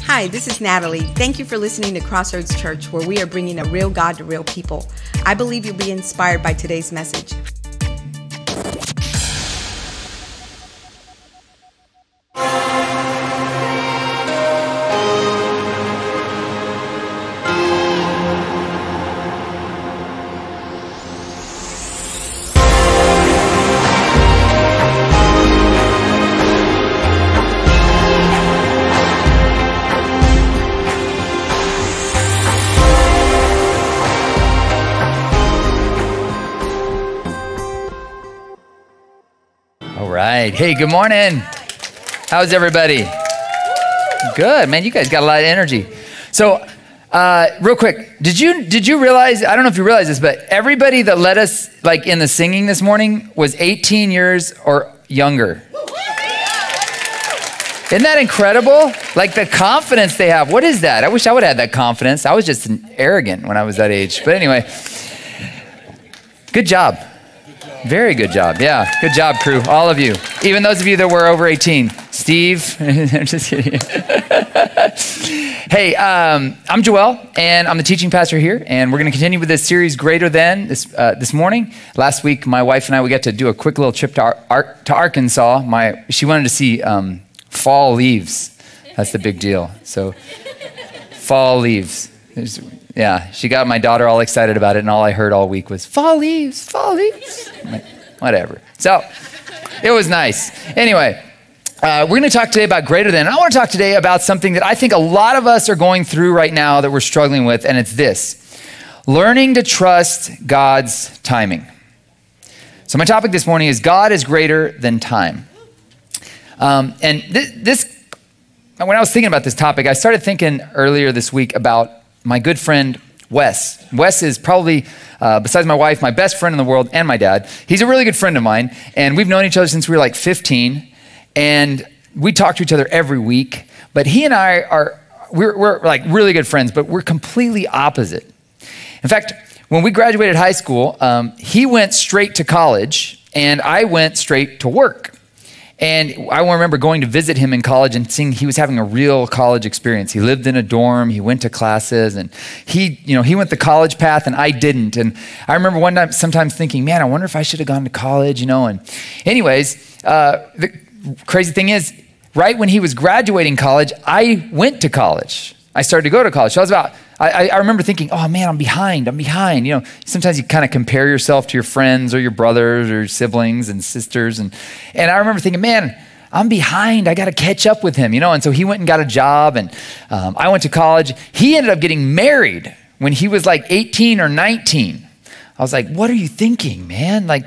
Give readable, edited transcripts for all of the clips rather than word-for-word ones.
Hi, this is Natalie. Thank you for listening to Crossroads Church, where we are bringing a real God to real people. I believe you'll be inspired by today's message. Hey, good morning. How's everybody? Good, man. You guys got a lot of energy. So, real quick, did you realize? I don't know if you realize this, but everybody that led us like in the singing this morning was 18 years or younger. Isn't that incredible? Like the confidence they have. What is that? I wish I would have had that confidence. I was just arrogant when I was that age. But anyway, good job. Very good job. Yeah, good job, crew. All of you. Even those of you that were over 18. Steve. I'm just kidding. Hey, I'm Joel, and I'm the teaching pastor here, and we're going to continue with this series, Greater Than, this morning. Last week, my wife and I, we got to do a quick little trip to Arkansas. She wanted to see fall leaves. That's the big deal. So, fall leaves. Yeah, she got my daughter all excited about it, and all I heard all week was, fall leaves, fall leaves. I'm like, whatever. So it was nice. Anyway, we're going to talk today about greater than. I want to talk today about something that I think a lot of us are going through right now that we're struggling with, and it's this: learning to trust God's timing. So my topic this morning is God is greater than time. And when I was thinking about this topic, I started thinking earlier this week about my good friend, Wes. Wes is probably, besides my wife, my best friend in the world and my dad. He's a really good friend of mine, and we've known each other since we were like 15, and we talk to each other every week. But he and I we're like really good friends, but we're completely opposite. In fact, when we graduated high school, he went straight to college, and I went straight to work. And I remember going to visit him in college and seeing he was having a real college experience. He lived in a dorm, he went to classes, and he went the college path and I didn't. And I remember sometimes thinking, man, I wonder if I should have gone to college, And anyways, the crazy thing is, right when he was graduating college, I went to college. I started to go to college. So I remember thinking, oh man, I'm behind. Sometimes you kind of compare yourself to your friends or your brothers or your siblings and sisters. And I remember thinking, man, I'm behind. I got to catch up with him, And so he went and got a job, and I went to college. He ended up getting married when he was like 18 or 19. I was like, what are you thinking, man? Like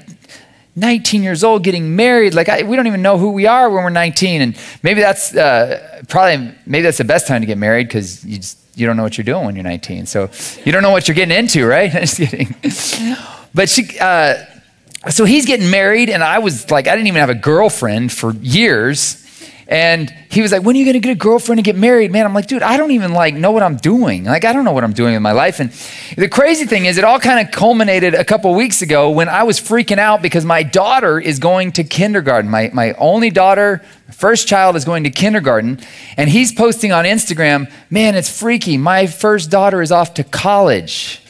19 years old getting married. Like we don't even know who we are when we're 19. And maybe that's maybe that's the best time to get married, because you don't know what you're doing when you're 19. So you don't know what you're getting into, right? Just kidding. But so he's getting married, and I was like, I didn't even have a girlfriend for years. And he was like, when are you going to get a girlfriend and get married? Man, I'm like, dude, I don't even know what I'm doing. I don't know what I'm doing in my life. And the crazy thing is, it all kind of culminated a couple weeks ago when I was freaking out because my daughter is going to kindergarten. My only daughter, my first child, is going to kindergarten. And he's posting on Instagram, man, it's freaky. My first daughter is off to college.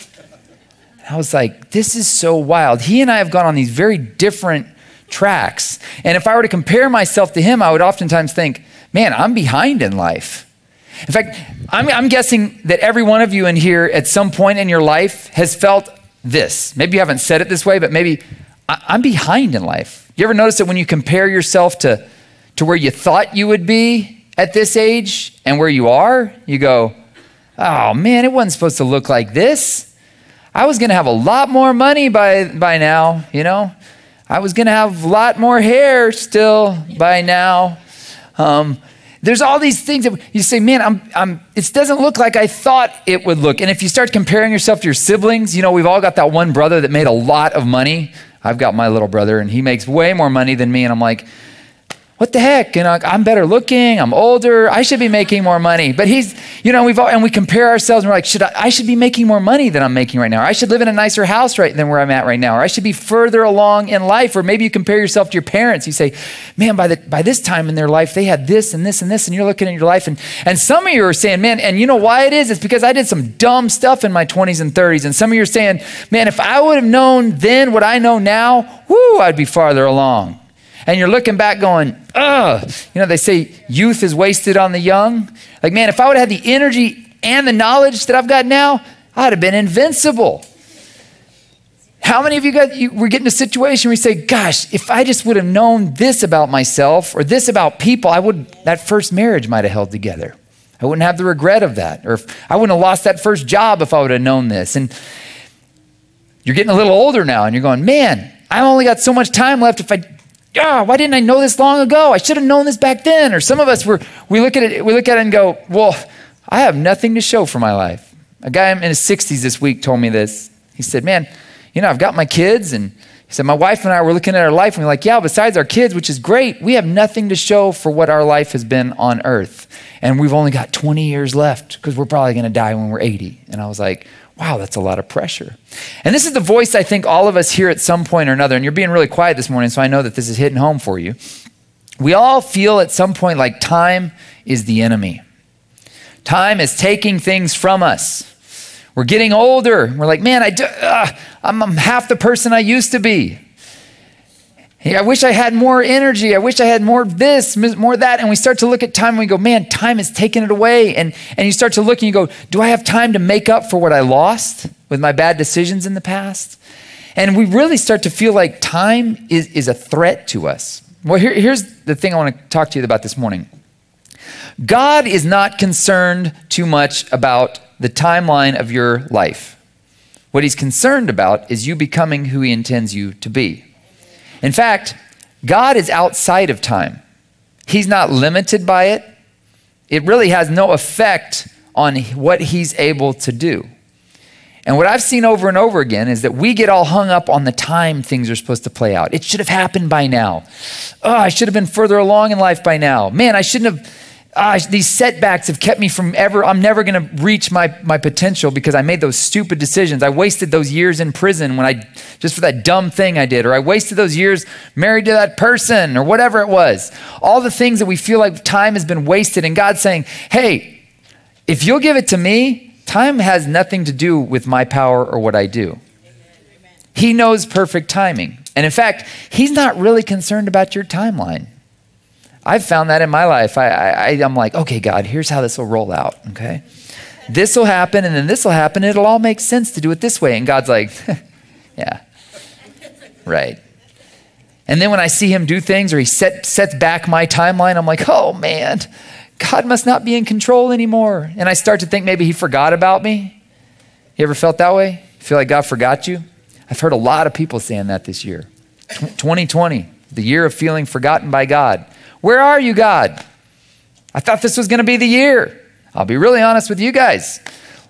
I was like, this is so wild. He and I have gone on these very different tracks. And if I were to compare myself to him, I would oftentimes think, man, I'm behind in life. In fact, I'm guessing that every one of you in here at some point in your life has felt this. Maybe you haven't said it this way, but maybe I'm behind in life. You ever notice that when you compare yourself to where you thought you would be at this age and where you are, you go, oh man, it wasn't supposed to look like this. I was going to have a lot more money by now, I was going to have a lot more hair still by now. There's all these things that you say, man, it doesn't look like I thought it would look. And if you start comparing yourself to your siblings, we've all got that one brother that made a lot of money. I've got my little brother, and he makes way more money than me. And I'm like, what the heck? And I'm better looking, I'm older, I should be making more money. But he's, and we compare ourselves and we're like, I should be making more money than I'm making right now. Or I should live in a nicer house than where I'm at right now. Or I should be further along in life. Or maybe you compare yourself to your parents. You say, man, by this time in their life, they had this and this and this. And you're looking at your life. And some of you are saying, man, and you know why it is? It's because I did some dumb stuff in my 20s and 30s. And some of you are saying, man, if I would have known then what I know now, I'd be farther along. And you're looking back going, ugh. They say youth is wasted on the young. Like, man, if I would have had the energy and the knowledge that I've got now, I'd have been invincible. How many of you were getting a situation where you say, gosh, if I just would have known this about myself or this about people, that first marriage might have held together. I wouldn't have the regret of that. Or I wouldn't have lost that first job if I would have known this. And you're getting a little older now and you're going, man, I only got so much time left why didn't I know this long ago? I should have known this back then. Or some of us, we look at it and go, well, I have nothing to show for my life. A guy in his 60s this week told me this. He said, man, I've got my kids. And he said, my wife and I were looking at our life and we're like, yeah, besides our kids, which is great, we have nothing to show for what our life has been on earth. And we've only got 20 years left because we're probably going to die when we're 80. And I was like, wow, that's a lot of pressure. And this is the voice I think all of us hear at some point or another. And you're being really quiet this morning, so I know that this is hitting home for you. We all feel at some point like time is the enemy. Time is taking things from us. We're getting older. We're like, man, I'm half the person I used to be. Hey, I wish I had more energy. I wish I had more of this, more of that. And we start to look at time and we go, man, time is taking it away. And you start to look and you go, do I have time to make up for what I lost with my bad decisions in the past? And we really start to feel like time is a threat to us. Well, here's the thing I want to talk to you about this morning. God is not concerned too much about the timeline of your life. What he's concerned about is you becoming who he intends you to be. In fact, God is outside of time. He's not limited by it. It really has no effect on what he's able to do. And what I've seen over and over again is that we get all hung up on the time things are supposed to play out. It should have happened by now. Oh, I should have been further along in life by now. Man, I shouldn't have. These setbacks have kept me from I'm never going to reach my potential because I made those stupid decisions. I wasted those years in prison just for that dumb thing I did, or I wasted those years married to that person, or whatever it was. All the things that we feel like time has been wasted, and God's saying, hey, if you'll give it to me, time has nothing to do with my power or what I do. Amen. He knows perfect timing. And in fact, he's not really concerned about your timeline. I've found that in my life. I'm like, okay, God, here's how this will roll out, okay? This will happen, and then this will happen. It'll all make sense to do it this way. And God's like, yeah, right. And then when I see him do things or he sets back my timeline, I'm like, oh, man, God must not be in control anymore. And I start to think maybe he forgot about me. You ever felt that way? You feel like God forgot you? I've heard a lot of people saying that this year. 2020, the year of feeling forgotten by God. Where are you, God? I thought this was going to be the year. I'll be really honest with you guys.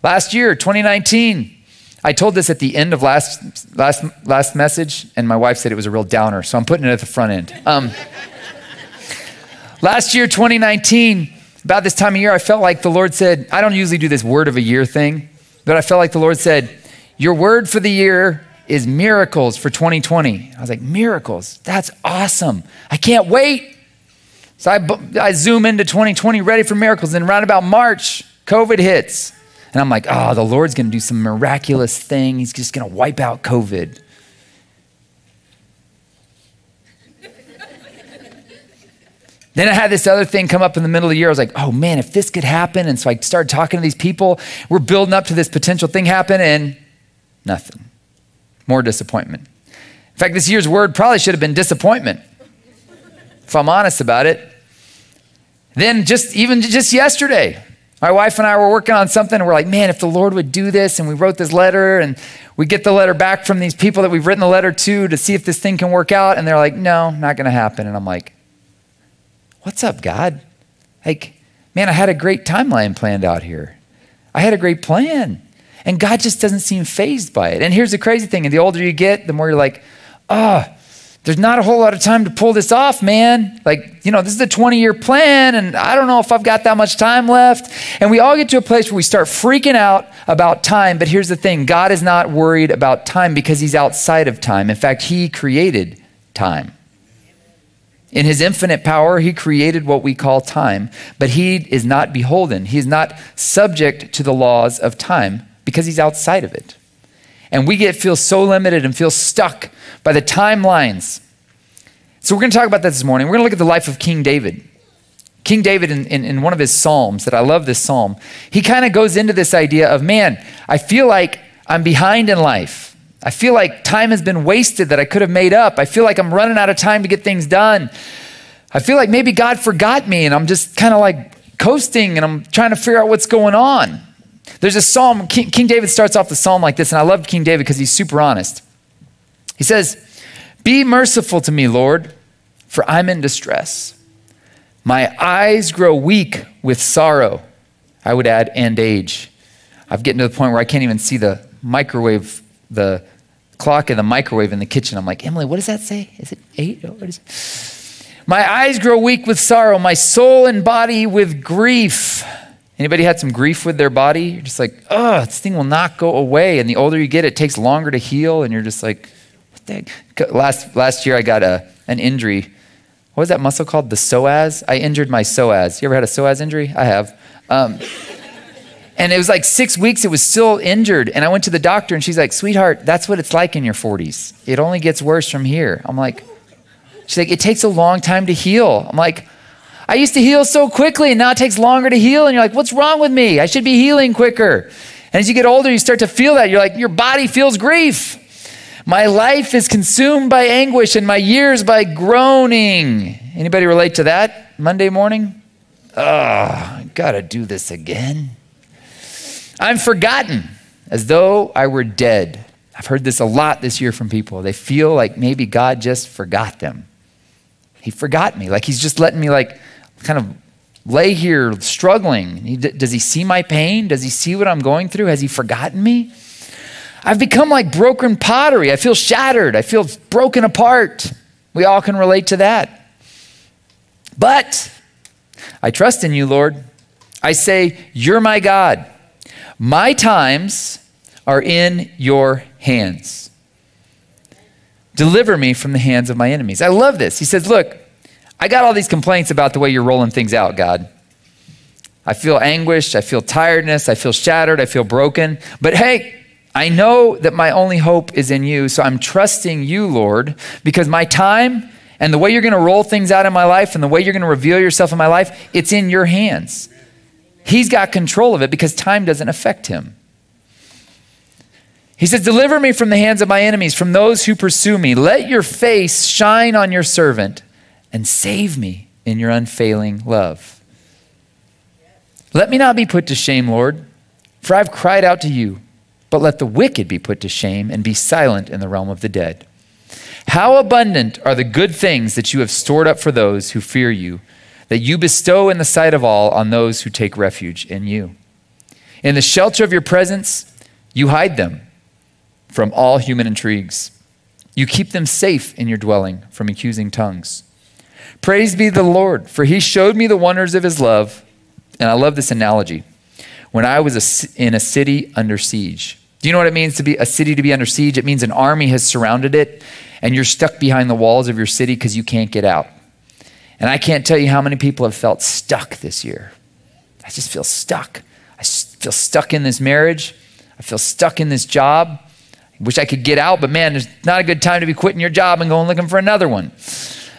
Last year, 2019, I told this at the end of last message, and my wife said it was a real downer, so I'm putting it at the front end. Last year, 2019, about this time of year, I felt like the Lord said, I don't usually do this word of a year thing, but I felt like the Lord said, your word for the year is miracles for 2020. I was like, miracles? That's awesome. I can't wait. So I zoom into 2020, ready for miracles. And around about March, COVID hits. And I'm like, oh, the Lord's going to do some miraculous thing. He's just going to wipe out COVID. Then I had this other thing come up in the middle of the year. I was like, oh man, if this could happen. And so I started talking to these people. We're building up to this potential thing happen, and nothing. More disappointment. In fact, this year's word probably should have been disappointment, if I'm honest about it. Then just yesterday, my wife and I were working on something, and we're like, man, if the Lord would do this, and we wrote this letter, and we get the letter back from these people that we've written the letter to see if this thing can work out, and they're like, no, not going to happen. And I'm like, what's up, God? Like, man, I had a great timeline planned out here. I had a great plan, and God just doesn't seem fazed by it. And here's the crazy thing, and the older you get, the more you're like, there's not a whole lot of time to pull this off, man. Like, this is a 20-year plan, and I don't know if I've got that much time left. And we all get to a place where we start freaking out about time. But here's the thing. God is not worried about time because he's outside of time. In fact, he created time. In his infinite power, he created what we call time, but he is not beholden. He is not subject to the laws of time because he's outside of it. And we feel so limited and feel stuck by the timelines. So we're going to talk about that this morning. We're going to look at the life of King David. King David in one of his Psalms, that I love this Psalm, he kind of goes into this idea of, man, I feel like I'm behind in life. I feel like time has been wasted that I could have made up. I feel like I'm running out of time to get things done. I feel like maybe God forgot me and I'm just kind of like coasting and I'm trying to figure out what's going on. There's a psalm, King David starts off the psalm like this, and I love King David because he's super honest. He says, "Be merciful to me, Lord, for I'm in distress. My eyes grow weak with sorrow." I would add, and age. I've gotten to the point where I can't even see the microwave, the clock in the microwave in the kitchen. I'm like, Emily, what does that say? Is it 8? What is it? My eyes grow weak with sorrow, my soul and body with grief. Anybody had some grief with their body? You're just like, oh, this thing will not go away. And the older you get, it takes longer to heal. And you're just like, what the heck? Last year I got an injury. What was that muscle called? The psoas? I injured my psoas. You ever had a psoas injury? I have. And it was like 6 weeks, it was still injured. And I went to the doctor and she's like, sweetheart, that's what it's like in your 40s. It only gets worse from here. I'm like, she's like, it takes a long time to heal. I'm like, I used to heal so quickly and now it takes longer to heal. And you're like, what's wrong with me? I should be healing quicker. And as you get older, you start to feel that. You're like, your body feels grief. My life is consumed by anguish and my years by groaning. Anybody relate to that Monday morning? Oh, I gotta do this again. I'm forgotten as though I were dead. I've heard this a lot this year from people. They feel like maybe God just forgot them. He forgot me. Like he's just letting me like kind of lay here struggling. Does he see my pain? Does he see what I'm going through? Has he forgotten me? I've become like broken pottery. I feel shattered. I feel broken apart. We all can relate to that. But I trust in you, Lord. I say, you're my God. My times are in your hands. Deliver me from the hands of my enemies. I love this. He says, look, I got all these complaints about the way you're rolling things out, God. I feel anguish. I feel tiredness. I feel shattered. I feel broken. But hey, I know that my only hope is in you. So I'm trusting you, Lord, because my time and the way you're going to roll things out in my life and the way you're going to reveal yourself in my life, it's in your hands. He's got control of it because time doesn't affect him. He says, deliver me from the hands of my enemies, from those who pursue me. Let your face shine on your servant and save me in your unfailing love. Let me not be put to shame, Lord, for I've cried out to you, but let the wicked be put to shame and be silent in the realm of the dead. How abundant are the good things that you have stored up for those who fear you, that you bestow in the sight of all on those who take refuge in you. In the shelter of your presence, you hide them from all human intrigues. You keep them safe in your dwelling from accusing tongues. Praise be the Lord, for he showed me the wonders of his love. And I love this analogy. When I was in a city under siege. Do you know what it means to be a city to be under siege? It means an army has surrounded it and you're stuck behind the walls of your city because you can't get out. And I can't tell you how many people have felt stuck this year. I just feel stuck. I feel stuck in this marriage. I feel stuck in this job. I wish I could get out, but man, there's not a good time to be quitting your job and going looking for another one.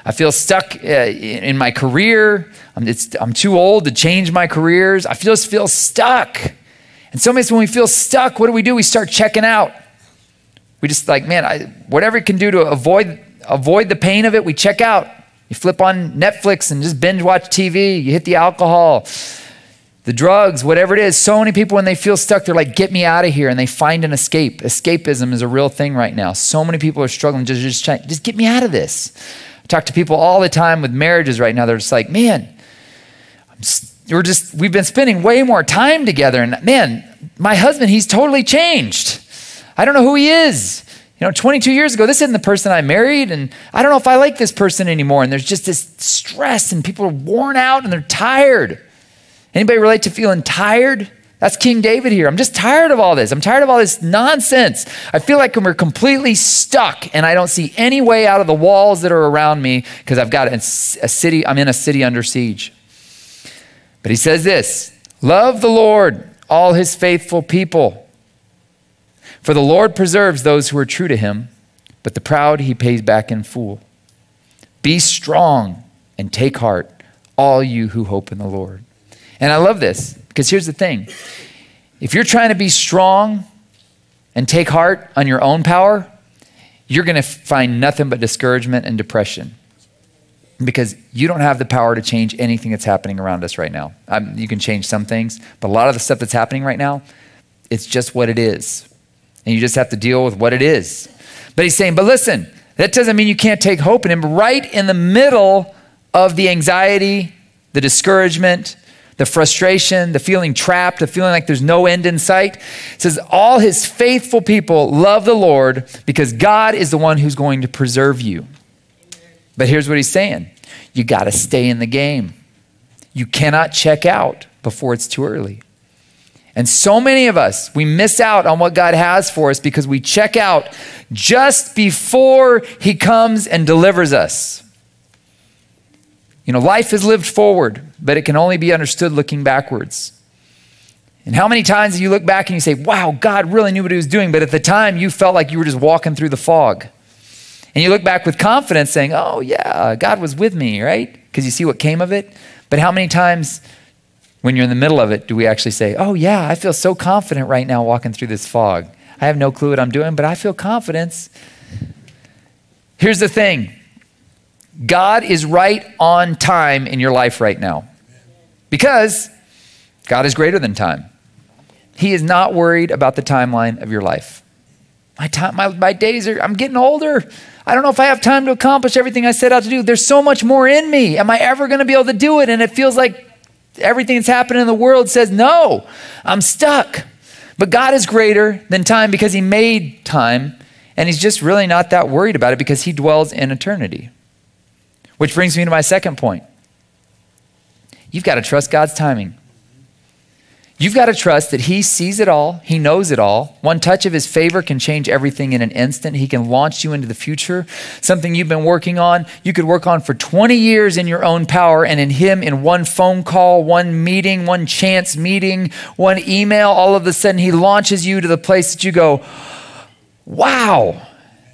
I feel stuck in my career. I'm too old to change my careers. I just feel stuck. And so many times when we feel stuck, what do? We start checking out. We just like, man, whatever it can do to avoid the pain of it, we check out. You flip on Netflix and just binge watch TV. You hit the alcohol, the drugs, whatever it is. So many people, when they feel stuck, they're like, get me out of here. And they find an escape. Escapism is a real thing right now. So many people are struggling. Just get me out of this. I talk to people all the time with marriages right now. They're just like, man, we've been spending way more time together. And man, my husband, he's totally changed. I don't know who he is. 22 years ago, this isn't the person I married, and I don't know if I like this person anymore. And there's just this stress, and people are worn out, and they're tired. Anybody relate to feeling tired? That's King David here. I'm just tired of all this. I'm tired of all this nonsense. I feel like we're completely stuck, and I don't see any way out of the walls that are around me because I've got a city. I'm in a city under siege. But he says this, love the Lord, all his faithful people. For the Lord preserves those who are true to him, but the proud he pays back in full. Be strong and take heart, all you who hope in the Lord. And I love this because here's the thing. If you're trying to be strong and take heart on your own power, you're going to find nothing but discouragement and depression because you don't have the power to change anything that's happening around us right now. You can change some things, but a lot of the stuff that's happening right now, it's just what it is. And you just have to deal with what it is. But he's saying, but listen, that doesn't mean you can't take hope in him. Right in the middle of the anxiety, the discouragement, the frustration, the feeling trapped, the feeling like there's no end in sight, it says, all his faithful people love the Lord because God is the one who's going to preserve you. But here's what he's saying. You got to stay in the game. You cannot check out before it's too early. And so many of us, we miss out on what God has for us because we check out just before he comes and delivers us. Life is lived forward, but it can only be understood looking backwards. And how many times do you look back and you say, wow, God really knew what he was doing, but at the time you felt like you were just walking through the fog. And you look back with confidence saying, oh yeah, God was with me, right? Because you see what came of it. But how many times when you're in the middle of it, do we actually say, oh yeah, I feel so confident right now walking through this fog. I have no clue what I'm doing, but I feel confidence. Here's the thing. God is right on time in your life right now because God is greater than time. He is not worried about the timeline of your life. My days are, I'm getting older. I don't know if I have time to accomplish everything I set out to do. There's so much more in me. Am I ever going to be able to do it? And it feels like everything that's happening in the world says, no, I'm stuck. But God is greater than time because he made time, and he's just really not that worried about it because he dwells in eternity. Which brings me to my second point. You've got to trust God's timing. You've got to trust that he sees it all. He knows it all. One touch of his favor can change everything in an instant. He can launch you into the future. Something you've been working on, you could work on for 20 years in your own power, and in him, in one phone call, one meeting, one chance meeting, one email, all of a sudden he launches you to the place that you go, wow,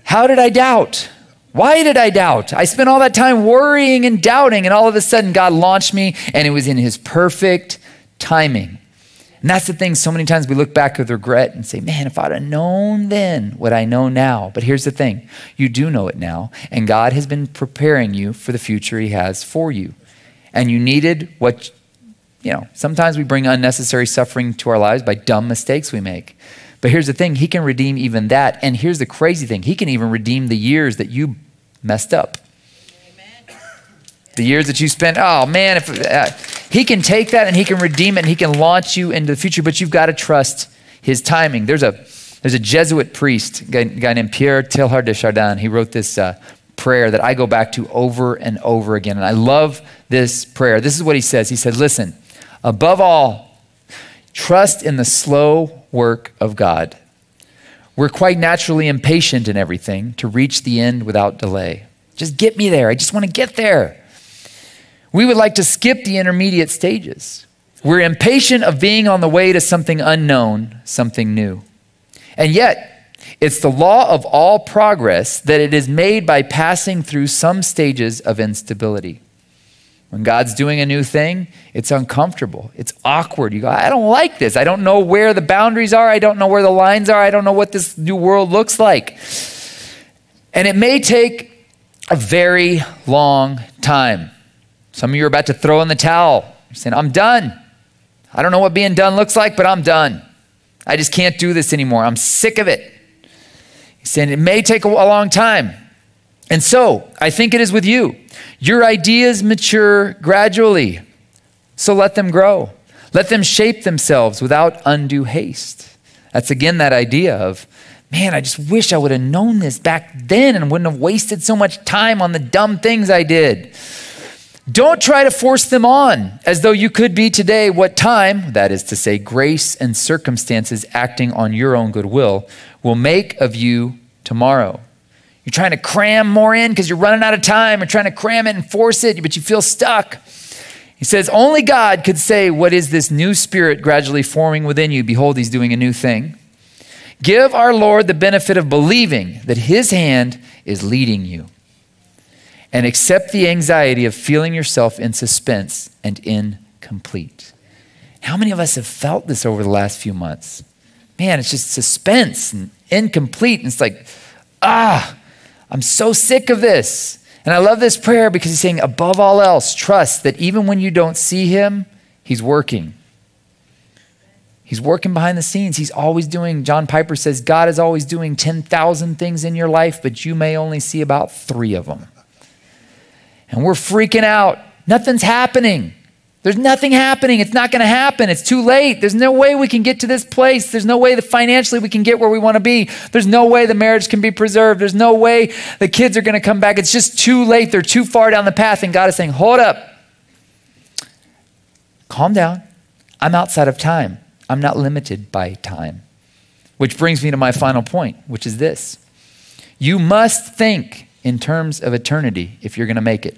how did I doubt? Why did I doubt? I spent all that time worrying and doubting, and all of a sudden God launched me, and it was in his perfect timing. And that's the thing, so many times we look back with regret and say, man, if I'd have known then what I know now. But here's the thing, you do know it now, and God has been preparing you for the future he has for you. And you needed what, sometimes we bring unnecessary suffering to our lives by dumb mistakes we make. But here's the thing, he can redeem even that. And here's the crazy thing, he can even redeem the years that you messed up. Amen. The years that you spent, oh man, he can take that and he can redeem it and he can launch you into the future, but you've got to trust his timing. There's a Jesuit priest, a guy named Pierre Teilhard de Chardin. He wrote this prayer that I go back to over and over again. And I love this prayer. This is what he says. He said, listen, above all, trust in the slow work of God. We're quite naturally impatient in everything to reach the end without delay. Just get me there. I just want to get there. We would like to skip the intermediate stages. We're impatient of being on the way to something unknown, something new. And yet, it's the law of all progress that it is made by passing through some stages of instability. When God's doing a new thing, it's uncomfortable. It's awkward. You go, I don't like this. I don't know where the boundaries are. I don't know where the lines are. I don't know what this new world looks like. And it may take a very long time. Some of you are about to throw in the towel. You're saying, I'm done. I don't know what being done looks like, but I'm done. I just can't do this anymore. I'm sick of it. He's saying it may take a long time. And so I think it is with you. Your ideas mature gradually. So let them grow. Let them shape themselves without undue haste. That's again that idea of, man, I just wish I would have known this back then and wouldn't have wasted so much time on the dumb things I did. Don't try to force them on as though you could be today what time, that is to say, grace and circumstances acting on your own goodwill, will make of you tomorrow. You're trying to cram more in because you're running out of time. You're trying to cram it and force it, but you feel stuck. He says, only God could say, what is this new spirit gradually forming within you? Behold, he's doing a new thing. Give our Lord the benefit of believing that his hand is leading you. And accept the anxiety of feeling yourself in suspense and incomplete. How many of us have felt this over the last few months? Man, it's just suspense and incomplete. And it's like, I'm so sick of this. And I love this prayer because he's saying, above all else, trust that even when you don't see him, he's working. He's working behind the scenes. He's always doing, John Piper says, God is always doing 10,000 things in your life, but you may only see about 3 of them. And we're freaking out. Nothing's happening. There's nothing happening. It's not going to happen. It's too late. There's no way we can get to this place. There's no way that financially we can get where we want to be. There's no way the marriage can be preserved. There's no way the kids are going to come back. It's just too late. They're too far down the path. And God is saying, hold up. Calm down. I'm outside of time. I'm not limited by time. Which brings me to my final point, which is this. You must think in terms of eternity if you're going to make it.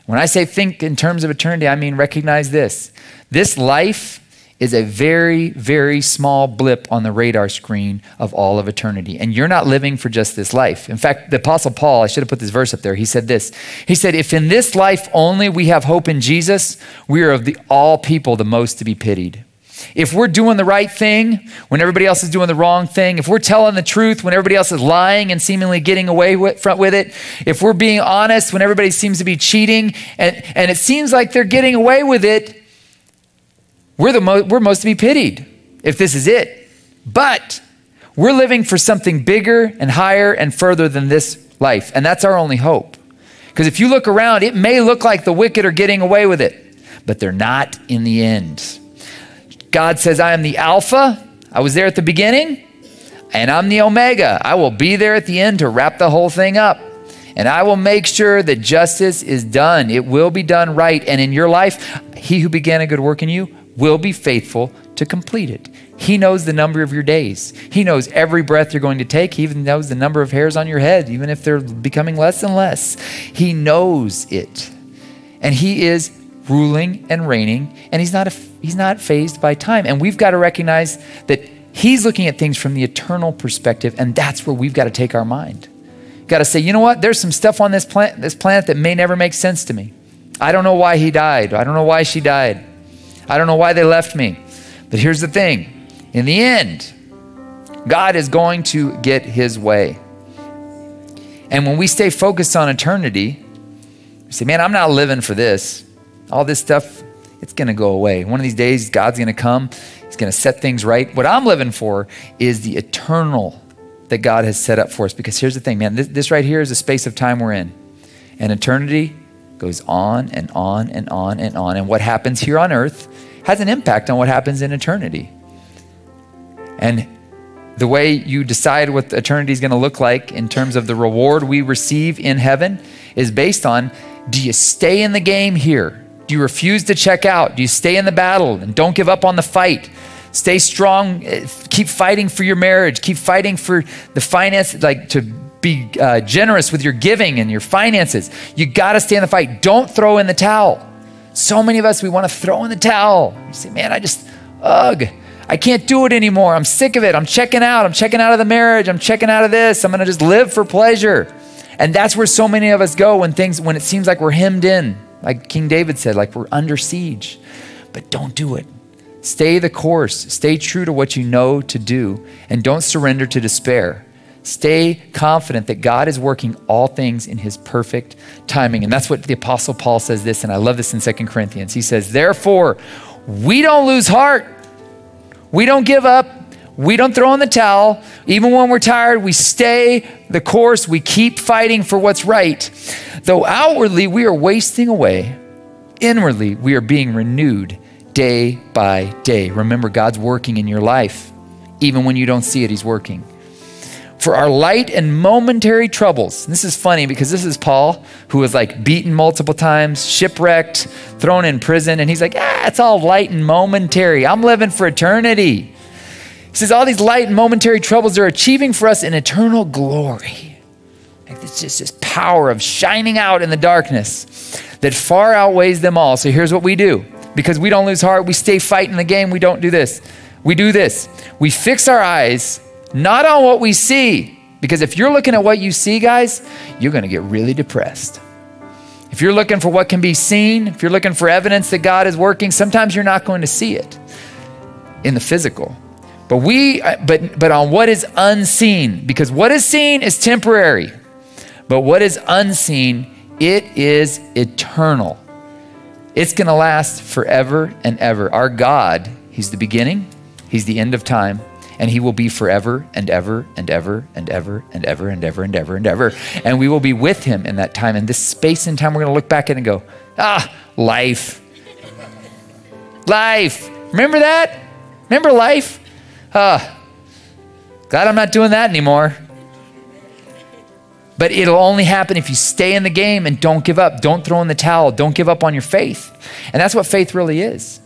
When I say think in terms of eternity, I mean recognize this. This life is a very, very small blip on the radar screen of all of eternity. And you're not living for just this life. In fact, the Apostle Paul, I should have put this verse up there. He said this. He said, if in this life only we have hope in Jesus, we are of all people the most to be pitied. If we're doing the right thing when everybody else is doing the wrong thing, if we're telling the truth when everybody else is lying and seemingly getting away with it, if we're being honest when everybody seems to be cheating and it seems like they're getting away with it, we're most to be pitied if this is it. But we're living for something bigger and higher and further than this life. And that's our only hope. Because if you look around, it may look like the wicked are getting away with it, but they're not in the end. God says, I am the Alpha. I was there at the beginning, and I'm the Omega. I will be there at the end to wrap the whole thing up. And I will make sure that justice is done. It will be done right. And in your life, he who began a good work in you will be faithful to complete it. He knows the number of your days. He knows every breath you're going to take. He even knows the number of hairs on your head, even if they're becoming less and less. He knows it. And he is ruling and reigning, and he's not fazed by time. And we've got to recognize that he's looking at things from the eternal perspective, and that's where we've got to take our mind. Got to say, you know what? There's some stuff on this planet that may never make sense to me. I don't know why he died. I don't know why she died. I don't know why they left me. But here's the thing. In the end, God is going to get his way. And when we stay focused on eternity, we say, man, I'm not living for this. All this stuff, it's going to go away. One of these days, God's going to come. He's going to set things right. What I'm living for is the eternal that God has set up for us. Because here's the thing, man. This right here is a space of time we're in. And eternity goes on and on and on and on. And what happens here on earth has an impact on what happens in eternity. And the way you decide what eternity is going to look like in terms of the reward we receive in heaven is based on, do you stay in the game here? Do you refuse to check out? Do you stay in the battle and don't give up on the fight? Stay strong, keep fighting for your marriage, keep fighting for the finance, like to be generous with your giving and your finances. You got to stay in the fight. Don't throw in the towel. So many of us, we want to throw in the towel. You say, man, I can't do it anymore. I'm sick of it. I'm checking out. I'm checking out of the marriage. I'm checking out of this. I'm going to just live for pleasure. And that's where so many of us go when it seems like we're hemmed in. Like King David said, like we're under siege. But don't do it. Stay the course. Stay true to what you know to do. And don't surrender to despair. Stay confident that God is working all things in his perfect timing. And that's what the Apostle Paul says this, and I love this in 2 Corinthians. He says, therefore, we don't lose heart. We don't give up. We don't throw in the towel. Even when we're tired, we stay the course. We keep fighting for what's right. Though outwardly we are wasting away, inwardly we are being renewed day by day. Remember, God's working in your life. Even when you don't see it, he's working. For our light and momentary troubles. And this is funny because this is Paul, who was like beaten multiple times, shipwrecked, thrown in prison. And he's like, it's all light and momentary. I'm living for eternity. He says all these light and momentary troubles are achieving for us an eternal glory. Like it's just this power of shining out in the darkness that far outweighs them all. So here's what we do. Because we don't lose heart, we stay fighting the game, we don't do this. We do this. We fix our eyes not on what we see, because if you're looking at what you see, guys, you're going to get really depressed. If you're looking for what can be seen, if you're looking for evidence that God is working, sometimes you're not going to see it in the physical. But on what is unseen, because what is seen is temporary, but what is unseen, it is eternal. It's going to last forever and ever. Our God, he's the beginning, he's the end of time. And he will be forever and ever and ever and ever and ever and ever and ever and ever. And we will be with him in that time. And this space and time, we're going to look back at it and go, life. Life. Remember that? Remember life? Glad I'm not doing that anymore. But it'll only happen if you stay in the game and don't give up. Don't throw in the towel. Don't give up on your faith. And that's what faith really is.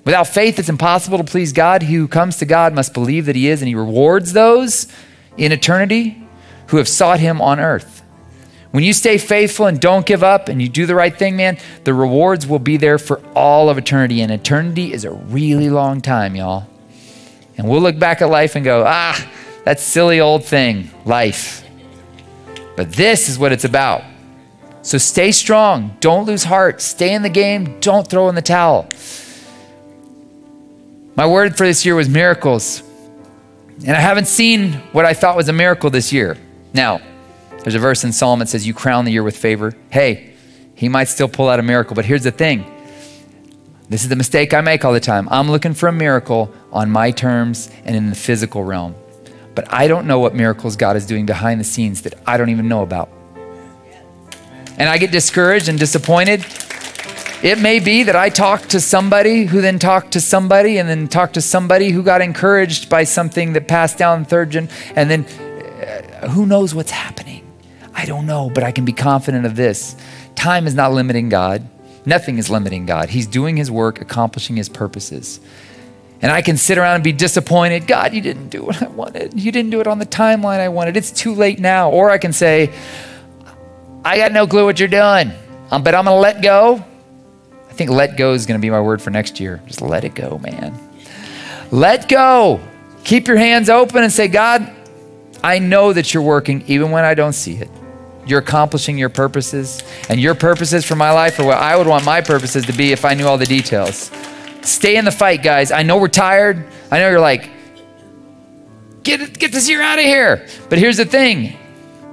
Without faith, it's impossible to please God. He who comes to God must believe that he is, and he rewards those in eternity who have sought him on earth. When you stay faithful and don't give up and you do the right thing, man, the rewards will be there for all of eternity. And eternity is a really long time, y'all. And we'll look back at life and go, that silly old thing, life. But this is what it's about. So stay strong. Don't lose heart. Stay in the game. Don't throw in the towel. My word for this year was miracles. And I haven't seen what I thought was a miracle this year. Now, there's a verse in Psalm that says, you crown the year with favor. Hey, he might still pull out a miracle, but here's the thing. This is the mistake I make all the time. I'm looking for a miracle on my terms and in the physical realm. But I don't know what miracles God is doing behind the scenes that I don't even know about. And I get discouraged and disappointed. It may be that I talked to somebody who then talked to somebody and then talked to somebody who got encouraged by something that passed down third gen. And then who knows what's happening? I don't know, but I can be confident of this. Time is not limiting God. Nothing is limiting God. He's doing his work, accomplishing his purposes. And I can sit around and be disappointed. God, you didn't do what I wanted. You didn't do it on the timeline I wanted. It's too late now. Or I can say, I got no clue what you're doing, but I'm going to let go. I think let go is going to be my word for next year. Just let it go, man. Let go. Keep your hands open and say, God, I know that you're working even when I don't see it. You're accomplishing your purposes, and your purposes for my life are what I would want my purposes to be if I knew all the details. Stay in the fight, guys. I know we're tired. I know you're like, get this year out of here. But here's the thing.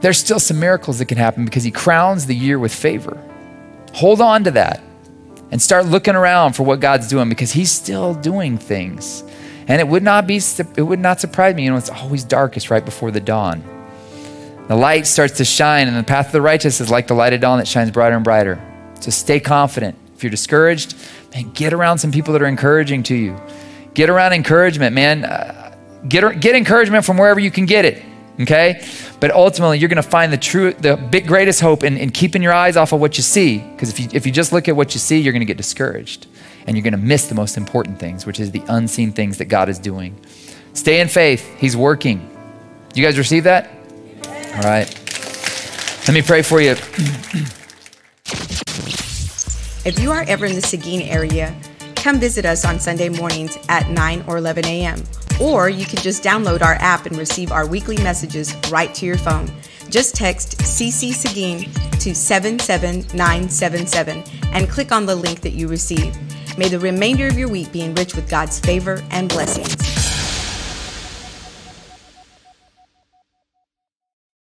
There's still some miracles that can happen because he crowns the year with favor. Hold on to that and start looking around for what God's doing, because he's still doing things. And it would not surprise me. You know, it's always darkest right before the dawn. The light starts to shine, and the path of the righteous is like the light of dawn that shines brighter and brighter. So stay confident. If you're discouraged, man, get around some people that are encouraging to you. Get around encouragement, man. Get encouragement from wherever you can get it, okay? But ultimately, you're gonna find the greatest hope in keeping your eyes off of what you see, because if you just look at what you see, you're gonna get discouraged, and you're gonna miss the most important things, which is the unseen things that God is doing. Stay in faith. He's working. You guys receive that? All right. Let me pray for you. If you are ever in the Seguin area, come visit us on Sunday mornings at 9 or 11 a.m. Or you can just download our app and receive our weekly messages right to your phone. Just text CC Seguin to 77977 and click on the link that you receive. May the remainder of your week be enriched with God's favor and blessings.